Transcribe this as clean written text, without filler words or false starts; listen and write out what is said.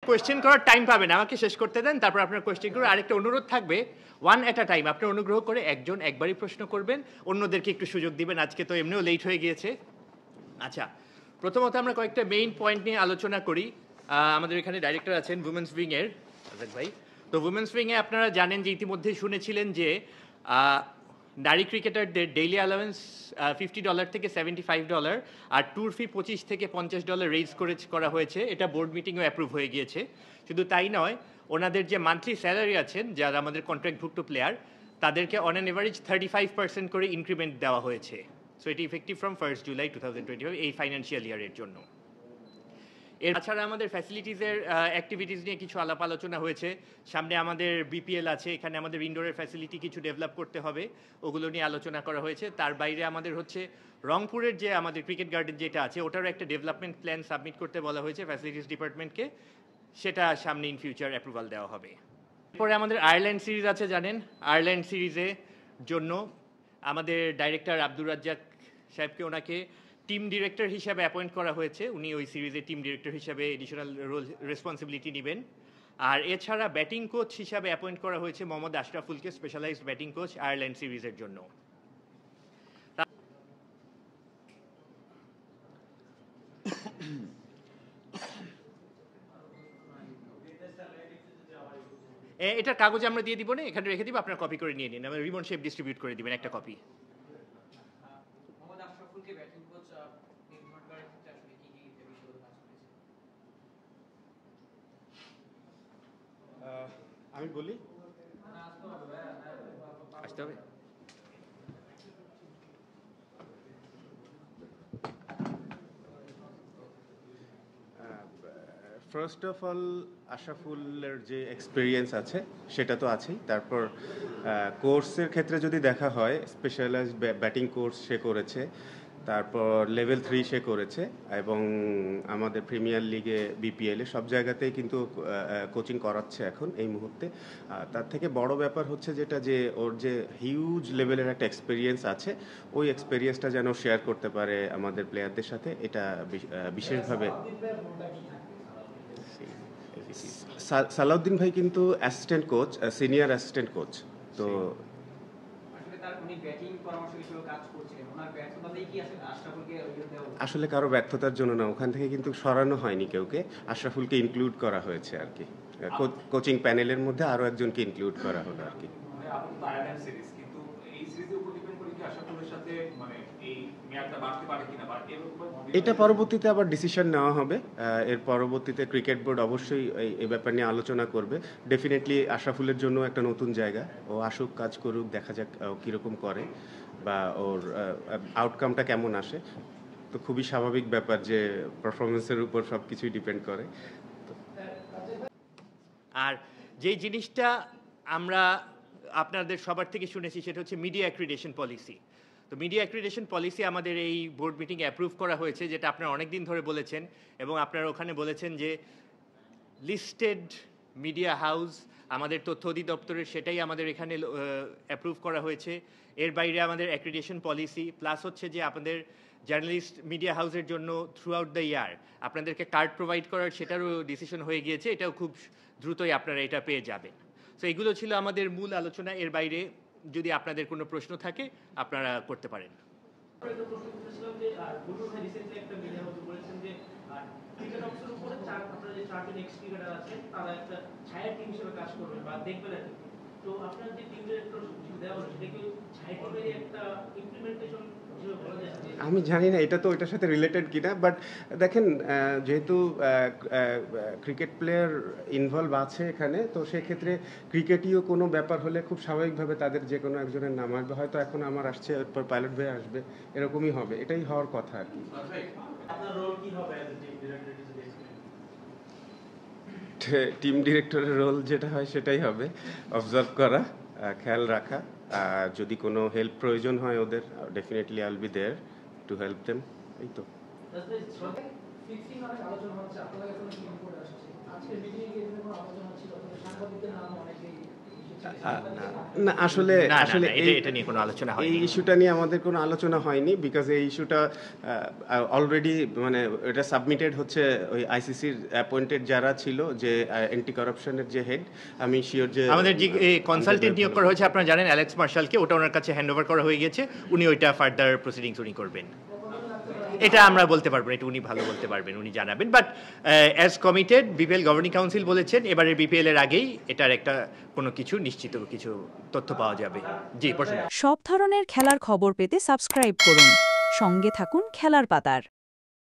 Question করার time পাবেন, আমাকে শেষ করতে দেন, তারপর আপনার কোয়েশ্চেন করে আরেকটা অনুরোধ থাকবে, ওয়ান অ্যাট আ টাইম আপনি অনুগ্রহ করে একজন একবারই প্রশ্ন করবেন, অন্যদেরকে একটু সুযোগ দিবেন, আজকে তো এমনিও লেট হয়ে গিয়েছে। আচ্ছা, প্রথমত আমরা কয়েকটা মেইন পয়েন্ট নিয়ে আলোচনা করি। আমাদের এখানে ডাইরেক্টর আছেন উইমেন্স উইংয়ের, আজাদ ভাই। তো উইমেন্স উইংয়ে আপনারা জানেন যে ইতিমধ্যেই শুনেছিলেন যে নারী ক্রিকেটারদের ডেইলি অ্যালাউন্স $50 থেকে $75 আর ট্যুর ফি $25 থেকে $50 রেইজ করা হয়েছে। এটা বোর্ড মিটিংও অ্যাপ্রুভ হয়ে গিয়েছে। শুধু তাই নয়, ওনাদের যে মান্থলি স্যালারি আছেন যারা আমাদের কন্ট্রাক্টভুক্ত প্লেয়ার, তাদেরকে অন অ্যান এভারেজ 35% করে ইনক্রিমেন্ট দেওয়া হয়েছে। সো এটি ইফেক্টিভ ফ্রম 1 জুলাই 2025 এই ফাইন্যান্সিয়াল ইয়ারের জন্য। এছাড়া আমাদের ফ্যাসিলিটিসের অ্যাক্টিভিটিস নিয়ে কিছু আলাপ আলোচনা হয়েছে। সামনে আমাদের বিপিএল আছে, এখানে আমাদের ইনডোরের ফ্যাসিলিটি কিছু ডেভেলপ করতে হবে, ওগুলো নিয়ে আলোচনা করা হয়েছে। তার বাইরে আমাদের হচ্ছে রংপুরের যে আমাদের ক্রিকেট গার্ডেন যেটা আছে, ওটারও একটা ডেভেলপমেন্ট প্ল্যান সাবমিট করতে বলা হয়েছে ফ্যাসিলিটিস ডিপার্টমেন্টকে, সেটা সামনে ইন ফিউচার অ্যাপ্রুভাল দেওয়া হবে। এরপরে আমাদের আয়ারল্যান্ড সিরিজ আছে, জানেন আয়ারল্যান্ড সিরিজের জন্য আমাদের ডাইরেক্টর আব্দুর রাজ্জাক সাহেবকে ওনাকে টিম ডিরেক্টর হিসাবে অ্যাপয়েন্ট করা হয়েছে। উনি ওই সিরিজের টিম ডিরেক্টর হিসাবে এডিশনাল রোল রেসপন্সিবিলিটি নেবেন। আর এছাড়া ব্যাটিং কোচ হিসাবে অ্যাপয়েন্ট করা হয়েছে মোহাম্মদ আশরাফুলকে, স্পেশালাইজড ব্যাটিং কোচ আয়ারল্যান্ড সিরিজের জন্য। এটার কাগজ আমরা দিয়ে দিব না, এখানে রেখে দিব, আপনার কপি করে নিয়ে নিন, আমরা রিবন শেপ ডিস্ট্রিবিউট করে দিবেন একটা কপি। আমি বলি, আসতে হবে। ফার্স্ট অফ অল আশরাফুলের যে এক্সপিরিয়েন্স আছে সেটা তো আছেই। তারপর কোর্সের ক্ষেত্রে যদি দেখা হয়, স্পেশালাইজড ব্যাটিং কোর্স সে করেছে, তারপর লেভেল 3 সে করেছে, এবং আমাদের প্রিমিয়ার লিগে বিপিএলে সব জায়গাতেই কিন্তু কোচিং করাচ্ছে এখন এই মুহূর্তে। তার থেকে বড় ব্যাপার হচ্ছে যেটা, যে ওর যে হিউজ লেভেলের একটা এক্সপিরিয়েন্স আছে, ওই এক্সপিরিয়েন্সটা যেন শেয়ার করতে পারে আমাদের প্লেয়ারদের সাথে, এটা বিশেষভাবে। সালাউদ্দিন ভাই কিন্তু assistant coach, senior assistant coach. তো আসলে কারো ব্যর্থতার জন্য না, ওখান থেকে কিন্তু সরানো হয়নি কেউকে, আশরাফুলকে ইনক্লুড করা হয়েছে আর কি। কোচিং প্যানেলের মধ্যে আরো একজনকে ইনক্লুড করা হলো আর কি। এটা পরবর্তীতে আবার ডিসিশন নেওয়া হবে। এর পরবর্তীতে ক্রিকেট বোর্ড অবশ্যই এই ব্যাপার নিয়ে আলোচনা করবে। ডেফিনেটলি আশরাফুলের জন্য একটা নতুন জায়গা, ও আসুক, কাজ করুক, দেখা যাক কীরকম করে বা ওর আউটকামটা কেমন আসে। তো খুবই স্বাভাবিক ব্যাপার যে পারফরমেন্সের উপর সব কিছুই ডিপেন্ড করে। আর যেই জিনিসটা আমরা আপনাদের সবার থেকে শুনেছি সেটা হচ্ছে মিডিয়া অ্যাক্রিডেশন পলিসি। তো মিডিয়া অ্যাক্রিডেশন পলিসি আমাদের এই বোর্ড মিটিংয়ে অ্যাপ্রুভ করা হয়েছে, যেটা আপনারা অনেক দিন ধরে বলেছেন, এবং আপনারা ওখানে বলেছেন যে লিস্টেড মিডিয়া হাউস আমাদের তথ্য অধিদপ্তরের, সেটাই আমাদের এখানে অ্যাপ্রুভ করা হয়েছে। এর বাইরে আমাদের অ্যাক্রিডেশন পলিসি প্লাস হচ্ছে যে আপনাদের জার্নালিস্ট মিডিয়া হাউসের জন্য থ্রু আউট দ্য ইয়ার আপনাদেরকে কার্ড প্রোভাইড করার, সেটারও ডিসিশন হয়ে গিয়েছে, এটাও খুব দ্রুতই আপনারা এটা পেয়ে যাবেন। সো এগুলো ছিল আমাদের মূল আলোচনা। এর বাইরে যদি আপনাদের কোনো প্রশ্ন থাকে আপনারা করতে পারেন। আমি জানি না এটা তো ওইটার সাথে রিলেটেড কিনা, বাট দেখেন, যেহেতু ক্রিকেট প্লেয়ার ইনভলভ আছে এখানে, তো সেক্ষেত্রে ক্রিকেটীয় কোনো ব্যাপার হলে খুব স্বাভাবিকভাবে তাদের যে কোনো একজনের নাম আসবে। হয়তো এখন আমার আসছে, এরপর পাইলট ভাই আসবে, এরকমই হবে, এটাই হওয়ার কথা আর কি। টিম ডিরেক্টরের রোল যেটা হয় সেটাই হবে, অবজার্ভ করা, খেয়াল রাখা, আর যদি কোনো হেল্প প্রয়োজন হয় ওদের, definitely I will be there to help them. এই তো না আসলে না না আসলে না, এটা নিয়ে কোনো আলোচনা এই হয়নি। ইস্যুটা নিয়ে আমাদের কোনো আলোচনা হয়নি, বিকজ এই ইস্যুটা অলরেডি মানে এটা সাবমিটেড হচ্ছে ওই আইসিসির অ্যাপয়েন্টেড যারা ছিল, যে অ্যান্টি কারাপশনের যে হেড, আমি শিওর যে আমাদের যে কনসালটেন্ট নিয়োগ করা হয়েছে আপনারা জানেন অ্যালেক্স মার্শালকে, ওটা ওনার কাছে হ্যান্ড ওভার করা হয়ে গেছে, উনি ওইটা ফার্দার প্রসিডিংস উনি করবেন। এটা আমরা বলতে পারবো না, এটা উনি ভালো বলতে পারবেন, উনি জানাবেন। But as committed BPL governing council বলেছেন এবারের বিপিএল এর আগেই এটার একটা কোনো কিছু নিশ্চিত কিছু তথ্য পাওয়া যাবে। জি, প্রশ্ন। সব ধরনের খেলার খবর পেতে সাবস্ক্রাইব করুন, সঙ্গে থাকুন খেলার পাতার।